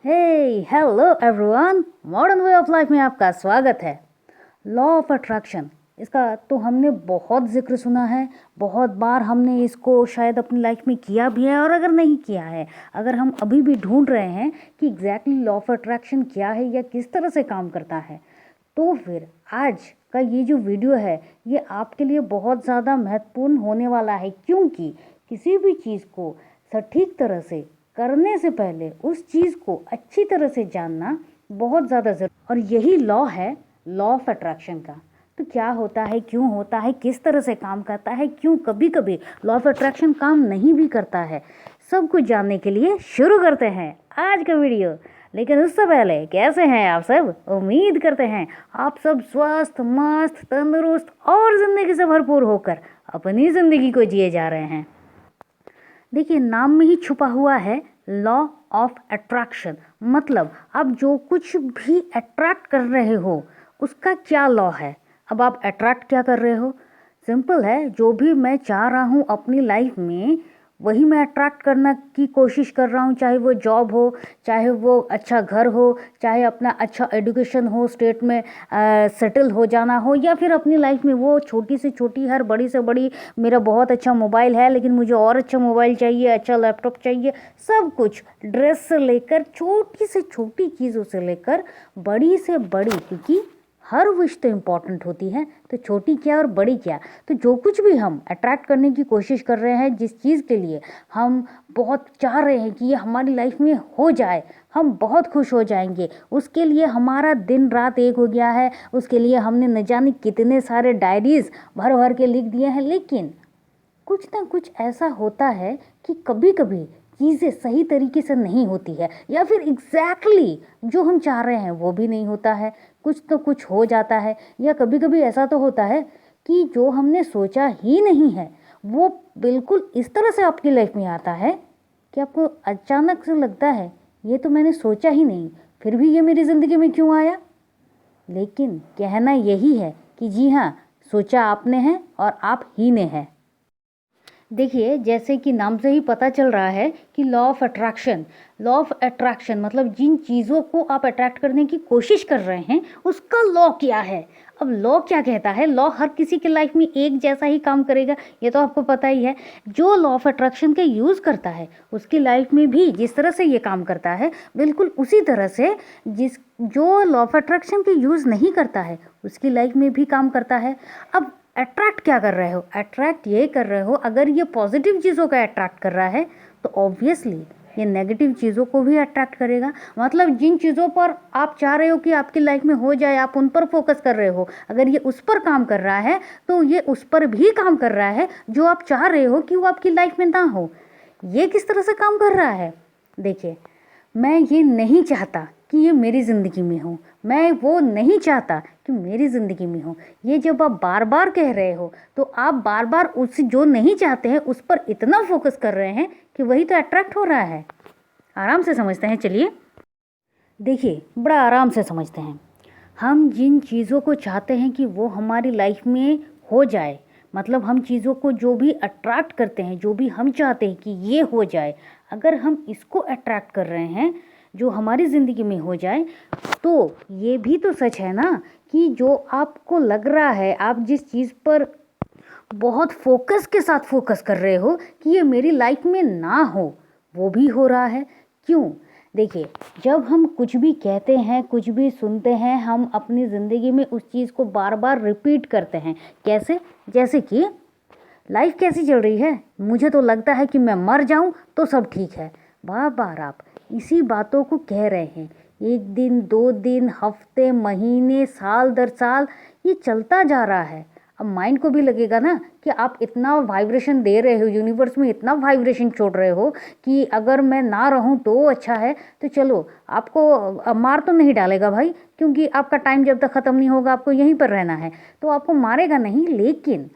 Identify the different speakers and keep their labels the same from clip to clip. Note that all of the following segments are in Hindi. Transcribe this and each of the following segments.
Speaker 1: Hello everyone, modern way of life में आपका स्वागत है। लॉ ऑफ अट्रैक्शन, इसका तो हमने बहुत जिक्र सुना है, बहुत बार हमने इसको शायद अपनी लाइफ में किया भी है। और अगर नहीं किया है, अगर हम अभी भी ढूंढ रहे हैं कि एग्जैक्टली लॉ ऑफ अट्रैक्शन क्या है या किस तरह से काम करता है, तो फिर आज का ये जो वीडियो है ये आपके लिए बहुत ज़्यादा महत्वपूर्ण होने वाला है, क्योंकि किसी भी चीज़ को सटीक तरह से करने से पहले उस चीज़ को अच्छी तरह से जानना बहुत ज़्यादा ज़रूरी। और यही लॉ है, लॉ ऑफ अट्रैक्शन का। तो क्या होता है, क्यों होता है, किस तरह से काम करता है, क्यों कभी कभी लॉ ऑफ अट्रैक्शन काम नहीं भी करता है, सब कुछ जानने के लिए शुरू करते हैं आज का वीडियो। लेकिन उससे पहले कैसे हैं आप सब? उम्मीद करते हैं आप सब स्वस्थ, मस्त, तंदुरुस्त और ज़िंदगी से भरपूर होकर अपनी ज़िंदगी को जिए जा रहे हैं। देखिए, नाम में ही छुपा हुआ है लॉ ऑफ अट्रैक्शन। मतलब आप जो कुछ भी अट्रैक्ट कर रहे हो उसका क्या लॉ है। अब आप अट्रैक्ट क्या कर रहे हो? सिंपल है, जो भी मैं चाह रहा हूँ अपनी लाइफ में वही मैं अट्रैक्ट करना की कोशिश कर रहा हूँ। चाहे वो जॉब हो, चाहे वो अच्छा घर हो, चाहे अपना अच्छा एजुकेशन हो, स्टेट में सेटल हो जाना हो, या फिर अपनी लाइफ में वो छोटी से छोटी, हर बड़ी से बड़ी, मेरा बहुत अच्छा मोबाइल है लेकिन मुझे और अच्छा मोबाइल चाहिए, अच्छा लैपटॉप चाहिए, सब कुछ, ड्रेस से लेकर छोटी से छोटी चीज़ों से लेकर बड़ी से बड़ी, क्योंकि हर विश तो इम्पॉर्टेंट होती है, तो छोटी क्या और बड़ी क्या। तो जो कुछ भी हम अट्रैक्ट करने की कोशिश कर रहे हैं, जिस चीज़ के लिए हम बहुत चाह रहे हैं कि ये हमारी लाइफ में हो जाए, हम बहुत खुश हो जाएंगे, उसके लिए हमारा दिन रात एक हो गया है, उसके लिए हमने न जाने कितने सारे डायरीज़ भर भर के लिख दिए हैं। लेकिन कुछ ना कुछ ऐसा होता है कि कभी कभी चीज़ें सही तरीके से नहीं होती है, या फिर एग्जैक्टली जो हम चाह रहे हैं वो भी नहीं होता है, कुछ तो कुछ हो जाता है। या कभी कभी ऐसा तो होता है कि जो हमने सोचा ही नहीं है वो बिल्कुल इस तरह से आपकी लाइफ में आता है कि आपको अचानक से लगता है ये तो मैंने सोचा ही नहीं, फिर भी ये मेरी ज़िंदगी में क्यों आया। लेकिन कहना यही है कि जी हाँ, सोचा आपने है और आप ही ने है। देखिए, जैसे कि नाम से ही पता चल रहा है कि law of attraction, law of attraction मतलब जिन चीज़ों को आप अट्रैक्ट करने की कोशिश कर रहे हैं उसका लॉ क्या है। अब लॉ क्या कहता है? लॉ हर किसी की लाइफ में एक जैसा ही काम करेगा, ये तो आपको पता ही है। जो लॉ ऑफ अट्रैक्शन का यूज़ करता है उसकी लाइफ में भी जिस तरह से ये काम करता है, बिल्कुल उसी तरह से जो लॉ ऑफ अट्रैक्शन के यूज़ नहीं करता है उसकी लाइफ में भी काम करता है। अब अट्रैक्ट क्या कर रहे हो? अट्रैक्ट ये कर रहे हो, अगर ये पॉजिटिव चीज़ों का अट्रैक्ट कर रहा है तो ऑब्वियसली ये नेगेटिव चीज़ों को भी अट्रैक्ट करेगा। मतलब जिन चीज़ों पर आप चाह रहे हो कि आपकी लाइफ में हो जाए, आप उन पर फोकस कर रहे हो, अगर ये उस पर काम कर रहा है तो ये उस पर भी काम कर रहा है जो आप चाह रहे हो कि वो आपकी लाइफ में ना हो। ये किस तरह से काम कर रहा है? देखिए, मैं ये नहीं चाहता कि ये मेरी ज़िंदगी में हो, मैं वो नहीं चाहता कि मेरी ज़िंदगी में हो। ये जब आप बार बार कह रहे हो तो आप बार बार उस जो नहीं चाहते हैं उस पर इतना फोकस कर रहे हैं कि वही तो अट्रैक्ट हो रहा है। आराम से समझते हैं, चलिए देखिए, बड़ा आराम से समझते हैं। हम जिन चीज़ों को चाहते हैं कि वो हमारी लाइफ में हो जाए, मतलब हम चीज़ों को जो भी अट्रैक्ट करते हैं, जो भी हम चाहते हैं कि ये हो जाए, अगर हम इसको अट्रैक्ट कर रहे हैं जो हमारी ज़िंदगी में हो जाए, तो ये भी तो सच है ना कि जो आपको लग रहा है, आप जिस चीज़ पर बहुत फोकस के साथ फोकस कर रहे हो कि ये मेरी लाइफ में ना हो, वो भी हो रहा है। क्यों? देखिए, जब हम कुछ भी कहते हैं, कुछ भी सुनते हैं, हम अपनी ज़िंदगी में उस चीज़ को बार बार रिपीट करते हैं। कैसे? जैसे कि लाइफ कैसी चल रही है, मुझे तो लगता है कि मैं मर जाऊं तो सब ठीक है। बार बार आप इसी बातों को कह रहे हैं, एक दिन, दो दिन, हफ्ते, महीने, साल दर साल ये चलता जा रहा है। अब माइंड को भी लगेगा ना कि आप इतना वाइब्रेशन दे रहे हो, यूनिवर्स में इतना वाइब्रेशन छोड़ रहे हो कि अगर मैं ना रहूं तो अच्छा है। तो चलो, आपको मार तो नहीं डालेगा भाई, क्योंकि आपका टाइम जब तक ख़त्म नहीं होगा आपको यहीं पर रहना है, तो आपको मारेगा नहीं, लेकिन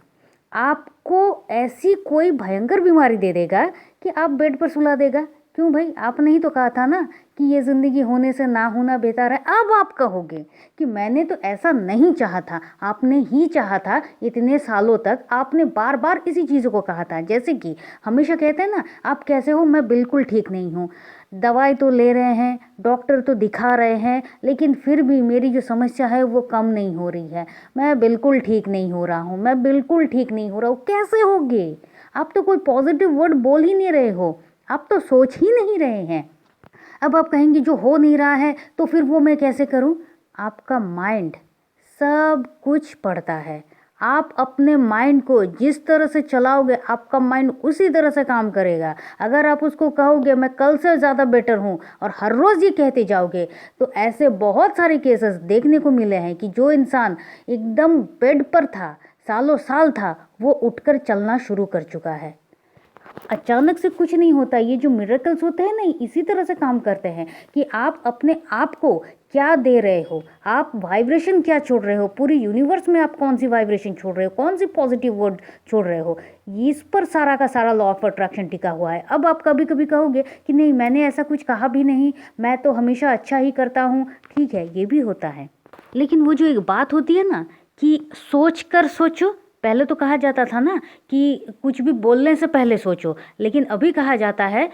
Speaker 1: आपको ऐसी कोई भयंकर बीमारी दे देगा कि आप बेड पर सुला देगा। क्यों भाई? आपने ही तो कहा था ना कि ये ज़िंदगी होने से ना होना बेहतर है। अब आप कहोगे कि मैंने तो ऐसा नहीं चाहा था, आपने ही चाहा था। इतने सालों तक आपने बार बार इसी चीज़ों को कहा था। जैसे कि हमेशा कहते हैं ना, आप कैसे हो? मैं बिल्कुल ठीक नहीं हूँ। दवाई तो ले रहे हैं, डॉक्टर तो दिखा रहे हैं, लेकिन फिर भी मेरी जो समस्या है वो कम नहीं हो रही है। मैं बिल्कुल ठीक नहीं हो रहा हूँ, मैं बिल्कुल ठीक नहीं हो रहा हूँ। कैसे होगे? आप तो कोई पॉजिटिव वर्ड बोल ही नहीं रहे हो, आप तो सोच ही नहीं रहे हैं। अब आप कहेंगे जो हो नहीं रहा है तो फिर वो मैं कैसे करूं? आपका माइंड सब कुछ पढ़ता है। आप अपने माइंड को जिस तरह से चलाओगे आपका माइंड उसी तरह से काम करेगा। अगर आप उसको कहोगे मैं कल से ज़्यादा बेटर हूँ और हर रोज़ ये कहते जाओगे, तो ऐसे बहुत सारे केसेस देखने को मिले हैं कि जो इंसान एकदम बेड पर था, सालों साल था, वो उठकर चलना शुरू कर चुका है। अचानक से कुछ नहीं होता। ये जो मिरेकल्स होते हैं ना, इसी तरह से काम करते हैं कि आप अपने आप को क्या दे रहे हो, आप वाइब्रेशन क्या छोड़ रहे हो, पूरी यूनिवर्स में आप कौन सी वाइब्रेशन छोड़ रहे हो, कौन सी पॉजिटिव वर्ड छोड़ रहे हो, इस पर सारा का सारा लॉ ऑफ अट्रैक्शन टिका हुआ है। अब आप कभी कभी कहोगे कि नहीं, मैंने ऐसा कुछ कहा भी नहीं, मैं तो हमेशा अच्छा ही करता हूँ। ठीक है, ये भी होता है, लेकिन वो जो एक बात होती है ना कि सोच कर सोचो। पहले तो कहा जाता था ना कि कुछ भी बोलने से पहले सोचो, लेकिन अभी कहा जाता है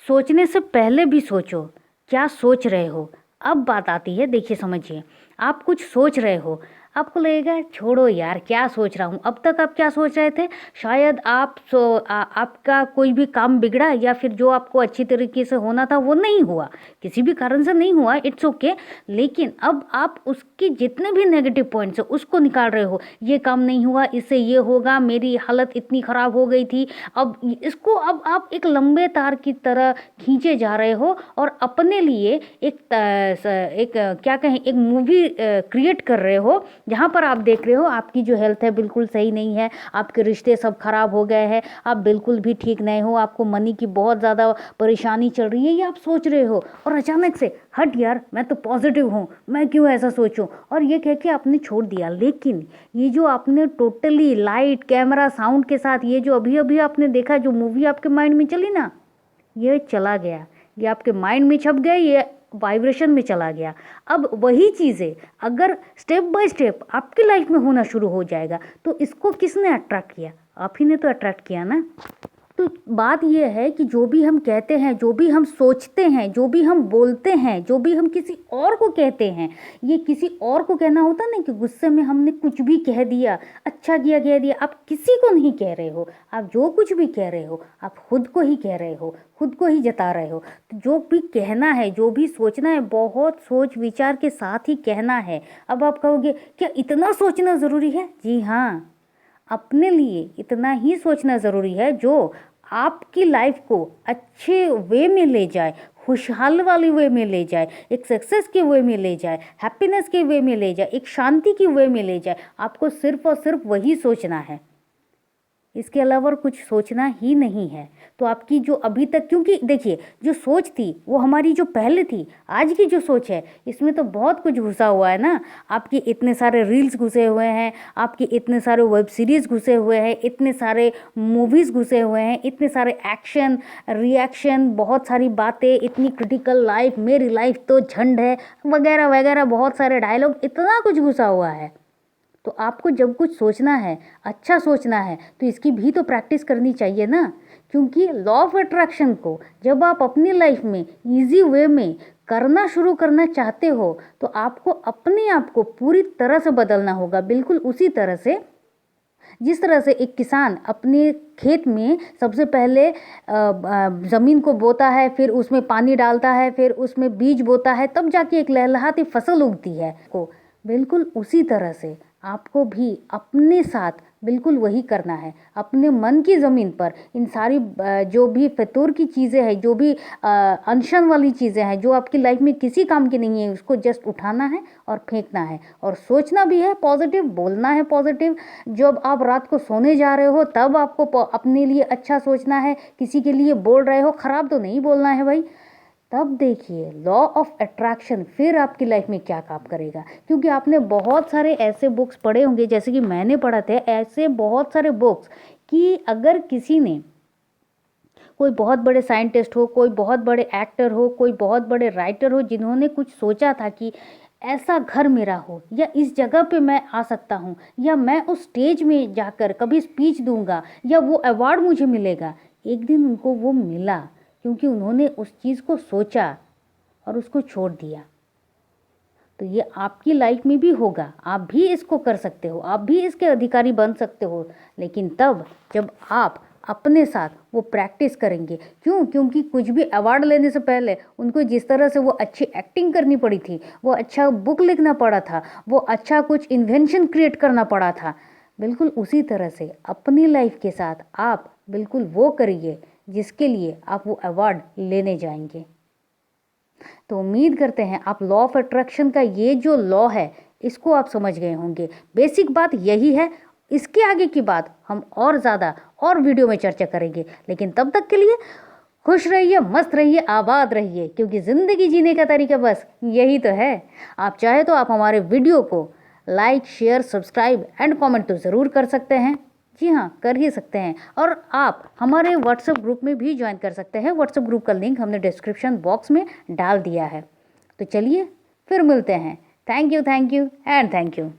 Speaker 1: सोचने से पहले भी सोचो। क्या सोच रहे हो? अब बात आती है, देखिए समझिए, आप कुछ सोच रहे हो, आपको लगेगा छोड़ो यार क्या सोच रहा हूँ। अब तक आप क्या सोच रहे थे? शायद आपका कोई भी काम बिगड़ा, या फिर जो आपको अच्छी तरीके से होना था वो नहीं हुआ, किसी भी कारण से नहीं हुआ, इट्स ओके। लेकिन अब आप उसके जितने भी नेगेटिव पॉइंट्स है उसको निकाल रहे हो। ये काम नहीं हुआ, इससे ये होगा, मेरी हालत इतनी ख़राब हो गई थी। अब इसको अब आप एक लंबे तार की तरह खींचे जा रहे हो और अपने लिए एक क्या कहें, एक मूवी क्रिएट कर रहे हो, जहाँ पर आप देख रहे हो आपकी जो हेल्थ है बिल्कुल सही नहीं है, आपके रिश्ते सब खराब हो गए हैं, आप बिल्कुल भी ठीक नहीं हो, आपको मनी की बहुत ज़्यादा परेशानी चल रही है, ये आप सोच रहे हो। और अचानक से हट यार, मैं तो पॉजिटिव हूँ, मैं क्यों ऐसा सोचूं, और ये कह के आपने छोड़ दिया। लेकिन ये जो आपने टोटली लाइट कैमरा साउंड के साथ ये जो अभी अभी आपने देखा, जो मूवी आपके माइंड में चली ना, ये चला गया, ये आपके माइंड में छप गया, ये वाइब्रेशन में चला गया। अब वही चीज़ें अगर स्टेप बाय स्टेप आपकी लाइफ में होना शुरू हो जाएगा, तो इसको किसने अट्रैक्ट किया? आप ही ने तो अट्रैक्ट किया ना। तो बात यह है कि जो भी हम कहते हैं, जो भी हम सोचते हैं, जो भी हम बोलते हैं, जो भी हम किसी और को कहते हैं, ये किसी और को कहना होता ना कि गुस्से में हमने कुछ भी कह दिया, अच्छा किया कह दिया। आप किसी को नहीं कह रहे हो, आप जो कुछ भी कह रहे हो आप खुद को ही कह रहे हो, खुद को ही जता रहे हो। तो जो भी कहना है, जो भी सोचना है, बहुत सोच विचार के साथ ही कहना है। अब आप कहोगे क्या इतना सोचना ज़रूरी है? जी हाँ, अपने लिए इतना ही सोचना ज़रूरी है जो आपकी लाइफ को अच्छे वे में ले जाए, खुशहाल वाली वे में ले जाए, एक सक्सेस के वे में ले जाए, हैप्पीनेस के वे में ले जाए, एक शांति की वे में ले जाए। आपको सिर्फ और सिर्फ वही सोचना है, इसके अलावा कुछ सोचना ही नहीं है। तो आपकी जो अभी तक, क्योंकि देखिए जो सोच थी वो हमारी जो पहले थी, आज की जो सोच है इसमें तो बहुत कुछ घुसा हुआ है ना। आपके इतने सारे रील्स घुसे हुए हैं, आपके इतने सारे वेब सीरीज़ घुसे हुए हैं, इतने सारे मूवीज़ घुसे हुए हैं, इतने सारे एक्शन रिएक्शन, बहुत सारी बातें, इतनी क्रिटिकल लाइफ, मेरी लाइफ तो झंड है वगैरह वगैरह, बहुत सारे डायलॉग, इतना कुछ घुसा हुआ है। तो आपको जब कुछ सोचना है, अच्छा सोचना है, तो इसकी भी तो प्रैक्टिस करनी चाहिए ना। क्योंकि लॉ ऑफ अट्रैक्शन को जब आप अपनी लाइफ में इजी वे में करना शुरू करना चाहते हो, तो आपको अपने आप को पूरी तरह से बदलना होगा, बिल्कुल उसी तरह से जिस तरह से एक किसान अपने खेत में सबसे पहले ज़मीन को बोता है, फिर उसमें पानी डालता है, फिर उसमें बीज बोता है, तब जाके एक लहलहाती फसल उगती है। को बिल्कुल उसी तरह से आपको भी अपने साथ बिल्कुल वही करना है। अपने मन की ज़मीन पर इन सारी जो भी फितूर की चीज़ें हैं, जो भी अनशन वाली चीज़ें हैं, जो आपकी लाइफ में किसी काम की नहीं है, उसको जस्ट उठाना है और फेंकना है। और सोचना भी है पॉजिटिव, बोलना है पॉजिटिव। जब आप रात को सोने जा रहे हो तब आपको अपने लिए अच्छा सोचना है, किसी के लिए बोल रहे हो ख़राब तो नहीं बोलना है भाई। तब देखिए लॉ ऑफ अट्रैक्शन फिर आपकी लाइफ में क्या काम करेगा। क्योंकि आपने बहुत सारे ऐसे बुक्स पढ़े होंगे, जैसे कि मैंने पढ़ा थे ऐसे बहुत सारे बुक्स, कि अगर किसी ने, कोई बहुत बड़े साइंटिस्ट हो, कोई बहुत बड़े एक्टर हो, कोई बहुत बड़े राइटर हो, जिन्होंने कुछ सोचा था कि ऐसा घर मेरा हो, या इस जगह पे मैं आ सकता हूँ, या मैं उस स्टेज में जाकर कभी स्पीच दूंगा, या वो अवार्ड मुझे मिलेगा, एक दिन उनको वो मिला। क्योंकि उन्होंने उस चीज़ को सोचा और उसको छोड़ दिया। तो ये आपकी लाइफ में भी होगा, आप भी इसको कर सकते हो, आप भी इसके अधिकारी बन सकते हो, लेकिन तब जब आप अपने साथ वो प्रैक्टिस करेंगे। क्यों? क्योंकि कुछ भी अवार्ड लेने से पहले उनको जिस तरह से वो अच्छी एक्टिंग करनी पड़ी थी, वो अच्छा बुक लिखना पड़ा था, वो अच्छा कुछ इन्वेंशन क्रिएट करना पड़ा था, बिल्कुल उसी तरह से अपनी लाइफ के साथ आप बिल्कुल वो करिए जिसके लिए आप वो अवार्ड लेने जाएंगे। तो उम्मीद करते हैं आप लॉ ऑफ अट्रैक्शन का ये जो लॉ है इसको आप समझ गए होंगे। बेसिक बात यही है, इसके आगे की बात हम और ज़्यादा और वीडियो में चर्चा करेंगे। लेकिन तब तक के लिए खुश रहिए, मस्त रहिए, आबाद रहिए, क्योंकि ज़िंदगी जीने का तरीका बस यही तो है। आप चाहे तो आप हमारे वीडियो को like, share, subscribe and comment तो ज़रूर कर सकते हैं। जी हाँ, कर ही सकते हैं। और आप हमारे व्हाट्सएप ग्रुप में भी ज्वाइन कर सकते हैं। व्हाट्सएप ग्रुप का लिंक हमने डिस्क्रिप्शन बॉक्स में डाल दिया है। तो चलिए फिर मिलते हैं। Thank you and thank you.